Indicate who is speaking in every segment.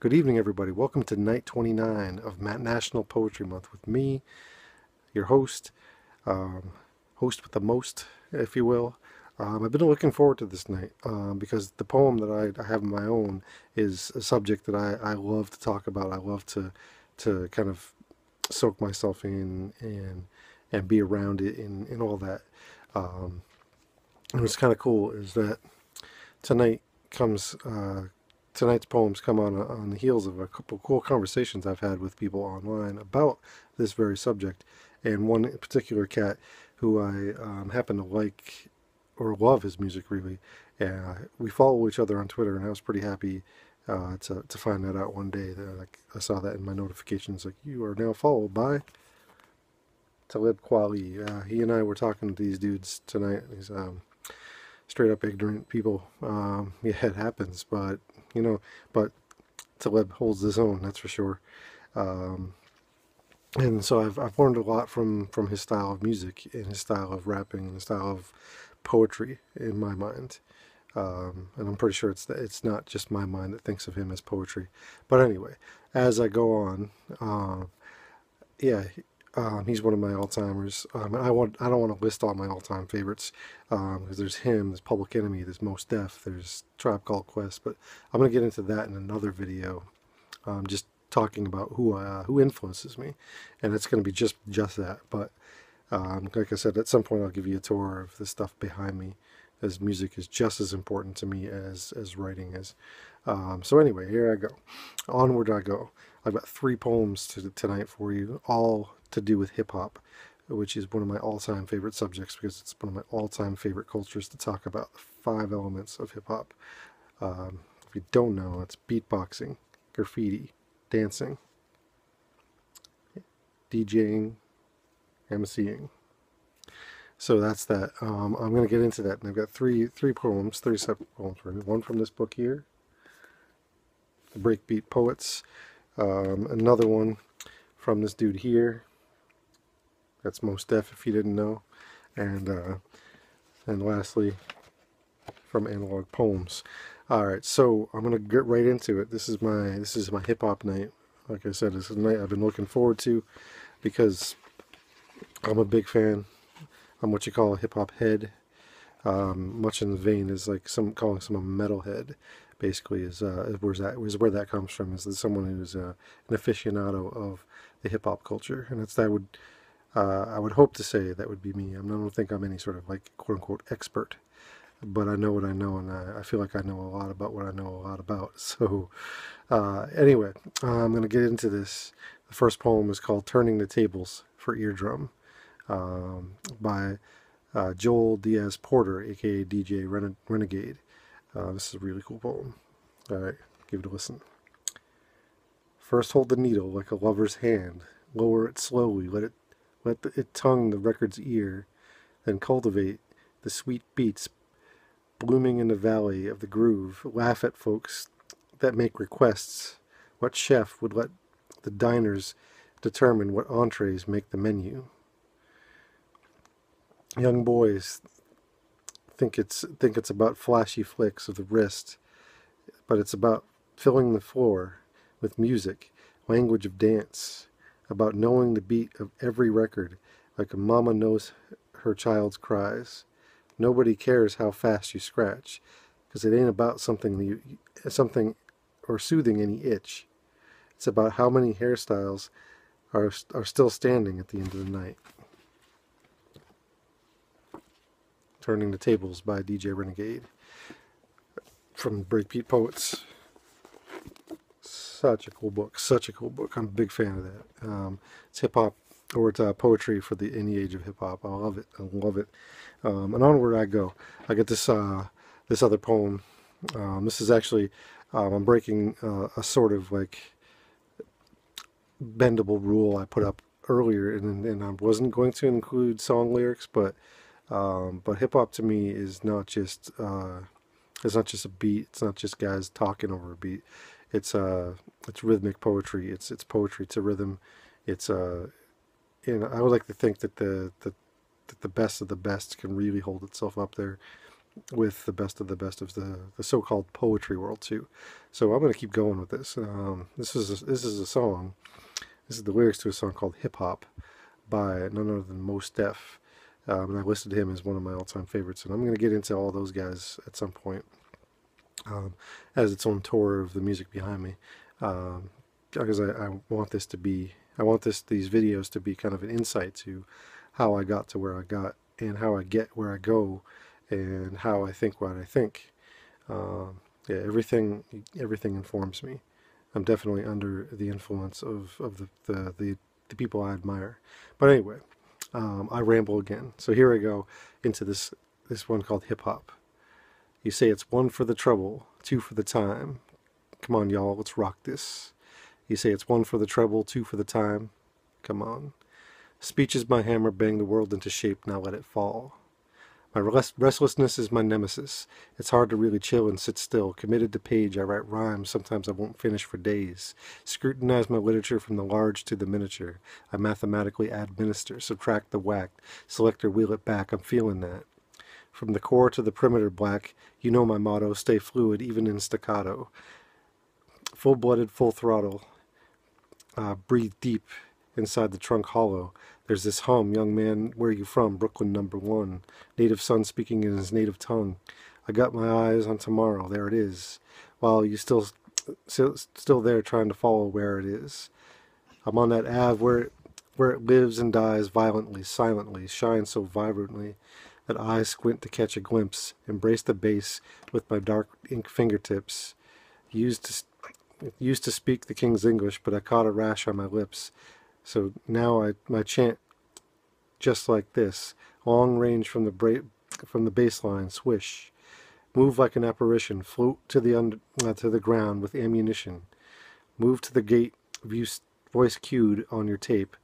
Speaker 1: Good evening, everybody. Welcome to night 29 of National Poetry Month with me, your host, um, host with the most, if you will. I've been looking forward to this night because the poem that I have of my own is a subject that I love to talk about. I love to kind of soak myself in and be around it and all that. Um, and what's kind of cool is that tonight comes tonight's poems come on the heels of a couple cool conversations I've had with people online about this very subject, and one particular cat who I happen to like or love his music really. We follow each other on Twitter, and I was pretty happy to find that out one day. That like I saw that in my notifications, like you are now followed by Talib Kweli. He and I were talking to these dudes tonight. He's straight up ignorant people. Yeah, it happens, but you know, but Taleb holds his own, that's for sure. Um, and so I've learned a lot from his style of music and his style of rapping and his style of poetry in my mind. And I'm pretty sure it's not just my mind that thinks of him as poetry. But anyway, as I go on, yeah, he's one of my all timers. I don't want to list all my all time favorites because there's him, there's Public Enemy, there's Mos Def, there's Tribe Called Quest. But I'm gonna get into that in another video. Just talking about who influences me, and it's gonna be just that. But like I said, at some point I'll give you a tour of the stuff behind me, as music is just as important to me as writing is. So anyway, here I go. Onward I go. I've got three poems tonight for you, all to do with hip hop, which is one of my all-time favorite subjects because it's one of my all-time favorite cultures to talk about. The five elements of hip hop. If you don't know, it's beatboxing, graffiti, dancing, DJing, MCing. So that's that. I'm going to get into that, and I've got three poems, three separate poems for you. One from this book here, The Breakbeat Poets. Another one from this dude here. That's Mos Def, if you didn't know. And lastly, from Analog Poems. All right, so I'm gonna get right into it. This is my hip hop night. Like I said, this is a night I've been looking forward to because I'm a big fan. I'm what you call a hip hop head. Much in the vein is like calling someone a metalhead. Basically, is where that comes from. Is that someone who's an aficionado of the hip hop culture, and I would hope to say that would be me. I don't think I'm any sort of like quote unquote expert, but I know what I know, and I feel like I know a lot about what I know a lot about. So anyway, I'm going to get into this. The first poem is called Turning the Tables for Eardrum by Joel Diaz Porter, aka DJ Renegade. This is a really cool poem. All right, give it a listen. First hold the needle like a lover's hand. Lower it slowly, let it tongue the record's ear, then cultivate the sweet beats blooming in the valley of the groove. Laugh at folks that make requests. What chef would let the diners determine what entrees make the menu? Young boys think it's about flashy flicks of the wrist, but it's about filling the floor with music, language of dance, about knowing the beat of every record like a mama knows her child's cries. Nobody cares how fast you scratch, because it ain't about something or soothing any itch. It's about how many hairstyles are still standing at the end of the night. Turning the Tables by DJ Renegade from Breakbeat Poets. Such a cool book. Such a cool book. I'm a big fan of that. It's hip hop, or it's poetry for in the age of hip hop. I love it. I love it. And onward I go. I get this other poem. This is actually I'm breaking a sort of like bendable rule I put up earlier, and I wasn't going to include song lyrics, but hip hop to me is not just it's not just a beat. It's not just guys talking over a beat. It's rhythmic poetry. It's poetry to rhythm. It's I would like to think that the best of the best can really hold itself up there. with the best of the so-called poetry world too. So I'm going to keep going with this. This is a song. This is the lyrics to a song called Hip Hop by none other than Mos Def. And I listed him as one of my all-time favorites. And I'm going to get into all those guys at some point, as its own tour of the music behind me. Because I want this to be, these videos to be kind of an insight to how I got to where I got and how I get where I go and how I think what I think. Yeah, everything informs me. I'm definitely under the influence of the people I admire. But anyway, I ramble again. So here I go into this one called Hip Hop. You say it's 1 for the trouble, 2 for the time. Come on, y'all, let's rock this. You say it's 1 for the trouble, 2 for the time. Come on. Speech is my hammer, bang the world into shape, now let it fall. My restlessness is my nemesis. It's hard to really chill and sit still. Committed to page, I write rhymes. Sometimes I won't finish for days. Scrutinize my literature from the large to the miniature. I mathematically administer, subtract the whack, select or wheel it back. I'm feeling that. From the core to the perimeter black, you know my motto, stay fluid even in staccato. Full-blooded, full throttle. Breathe deep inside the trunk hollow. There's this hum, young man, where you from? Brooklyn #1. Native son speaking in his native tongue. I got my eyes on tomorrow, there it is. While you still there trying to follow where it is. I'm on that Ave where it lives and dies violently, silently, shines so vibrantly that eyes squint to catch a glimpse. Embrace the bass with my dark ink fingertips. Used to speak the king's English, but I caught a rash on my lips. So now I chant just like this. Long range from the baseline, swish. Move like an apparition, float to the ground with ammunition. Move to the gate, voice cued on your tape.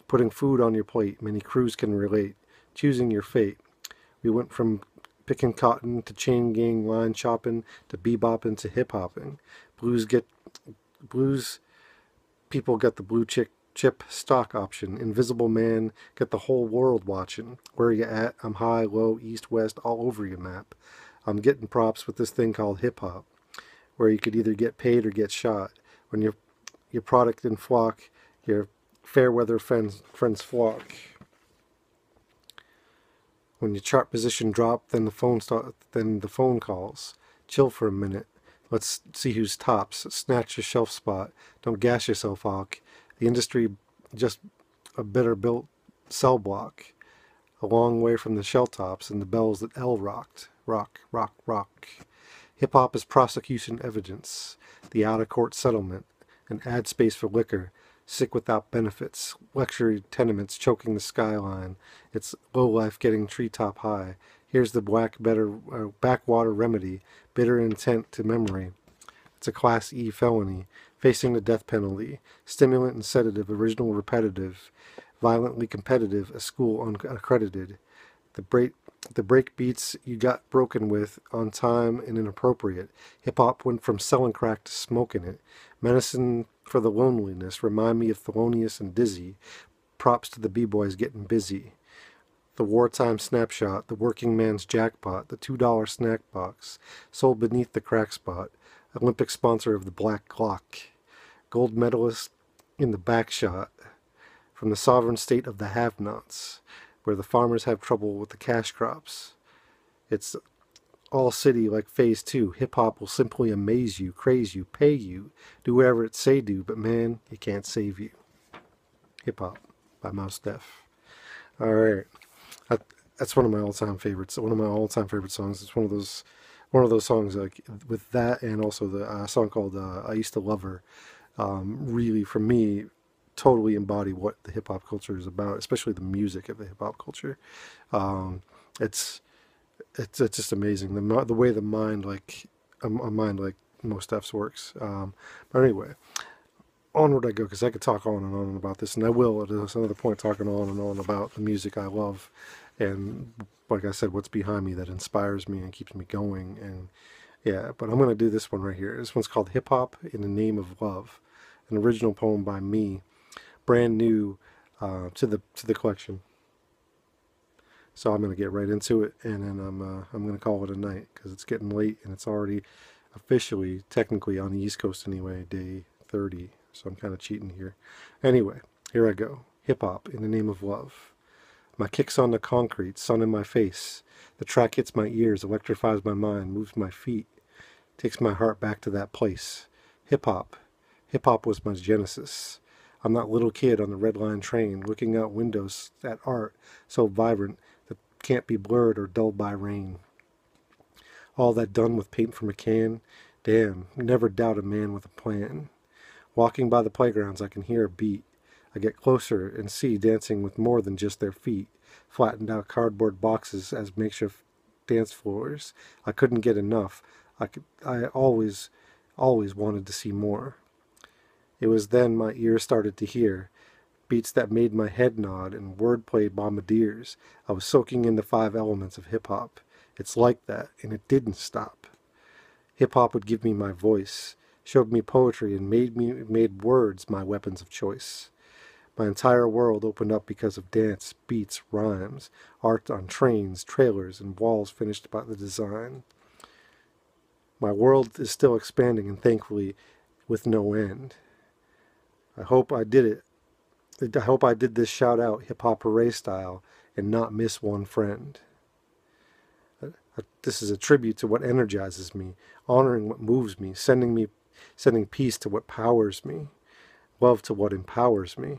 Speaker 1: Putting food on your plate, many crews can relate. Choosing your fate. We went from picking cotton to chain gang line chopping to bebopping to hip hopping. Blues people get the blue chip stock option. Invisible man, get the whole world watching. Where you at? I'm high, low, east, west, all over your map. I'm getting props with this thing called hip hop, where you could either get paid or get shot. When your product didn't flock, your fair weather friends flock. When your chart position drop, then the phone calls. Chill for a minute. Let's see who's tops. Snatch your shelf spot. Don't gas yourself, Hawk. The industry just a better built cell block. A long way from the shell tops and the bells that L rocked. Rock, rock, rock. Hip-hop is prosecution evidence. The out-of-court settlement. An ad space for liquor. Sick without benefits. Luxury tenements choking the skyline. It's low life getting treetop high. Here's the backwater remedy. Bitter intent to memory. It's a Class E felony. Facing the death penalty. Stimulant and sedative. Original repetitive. Violently competitive. A school unaccredited. The break beats you got broken with on time and inappropriate. Hip-hop went from selling crack to smoking it. Medicine for the loneliness. Remind me of Thelonious and Dizzy. Props to the b-boys getting busy. The wartime snapshot. The working man's jackpot. The $2 snack box. Sold beneath the crack spot. Olympic sponsor of the Black Clock. Gold medalist in the back shot. From the sovereign state of the have-nots, where the farmers have trouble with the cash crops. It's all city like phase 2. Hip-hop will simply amaze you, craze you, pay you, do whatever it say do, but man, it can't save you. Hip-hop by Mos Def. Alright. That's one of my all-time favorites. One of my all-time favorite songs. It's one of those songs like with that and also the song called I Used to Love Her. Really, for me, totally embody what the hip-hop culture is about, especially the music of the hip-hop culture. It's just amazing the way the mind like a mind like Mos Def's works. But anyway, onward I go, because I could talk on and on about this, and I will at another point, talking on and on about the music I love, and like I said, what's behind me that inspires me and keeps me going. And yeah, but I'm going to do this one right here. This one's called Hip Hop in the Name of Love, an original poem by me, brand new to the collection. So I'm going to get right into it, and then I'm going to call it a night because it's getting late and it's already officially, technically on the East Coast anyway, day 30. So I'm kind of cheating here. Anyway, here I go. Hip hop in the name of love. My kicks on the concrete, sun in my face. The track hits my ears, electrifies my mind, moves my feet, takes my heart back to that place. Hip hop. Hip hop was my genesis. I'm that little kid on the Red Line train, looking out windows at art so vibrant that can't be blurred or dulled by rain. All that done with paint from a can. Damn, never doubt a man with a plan. Walking by the playgrounds, I can hear a beat. I get closer and see dancing with more than just their feet. Flattened out cardboard boxes as makeshift dance floors. I couldn't get enough. I always wanted to see more. It was then my ears started to hear beats that made my head nod and wordplay bombardiers. I was soaking in the 5 elements of hip-hop. It's like that, and it didn't stop. Hip-hop would give me my voice, showed me poetry, and made words my weapons of choice. My entire world opened up because of dance, beats, rhymes, art on trains, trailers, and walls finished by the design. My world is still expanding, and thankfully with no end. I hope I did it. I hope I did this shout out hip-hop hooray style and not miss one friend. This is a tribute to what energizes me, honoring what moves me, sending peace to what powers me, love to what empowers me.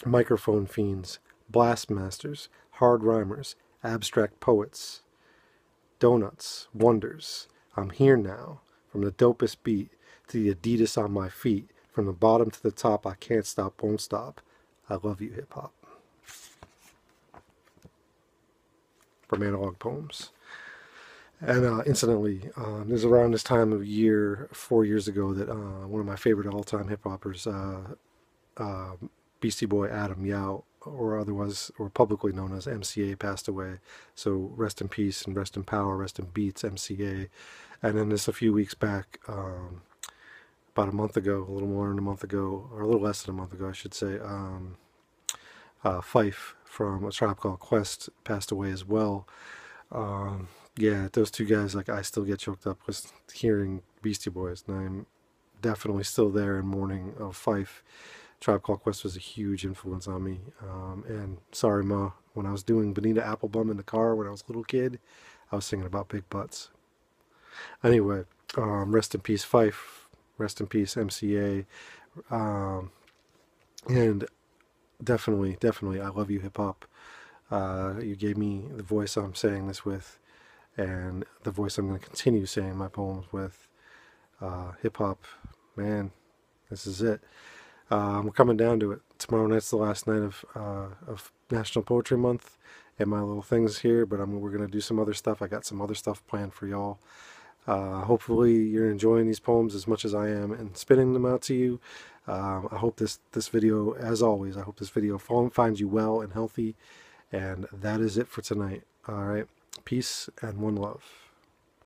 Speaker 1: Microphone fiends, blast masters, hard rhymers, abstract poets, donuts, wonders. I'm here now, from the dopest beat to the Adidas on my feet, from the bottom to the top. I can't stop, won't stop. I love you, hip hop. From Analog Poems. And incidentally, it was around this time of year, 4 years ago, that one of my favorite all-time hip-hoppers, Beastie Boy Adam Yao, or publicly known as MCA, passed away. So rest in peace and rest in power, rest in beats, MCA. And then just a few weeks back, about a month ago, a little more than a month ago, or a little less than a month ago, I should say, Phife from A Tribe Called Quest passed away as well. Yeah, those two guys, like, I still get choked up with hearing Beastie Boys, and I'm definitely still there in mourning of Phife. Tribe Called Quest was a huge influence on me. And sorry, Ma, when I was doing Bonita Applebum in the car when I was a little kid, I was singing about big butts. Anyway, rest in peace, Phife. Rest in peace, MCA. And definitely, I love you, hip hop. You gave me the voice I'm saying this with, and the voice I'm going to continue saying my poems with. Hip hop, man, this is it. We're coming down to it. Tomorrow night's the last night of National Poetry Month and my little things here, but we're going to do some other stuff. I got some other stuff planned for y'all. Hopefully you're enjoying these poems as much as I am and spitting them out to you. I hope this video, as always, I hope this video finds you well and healthy. And that is it for tonight. All right. Peace and one love.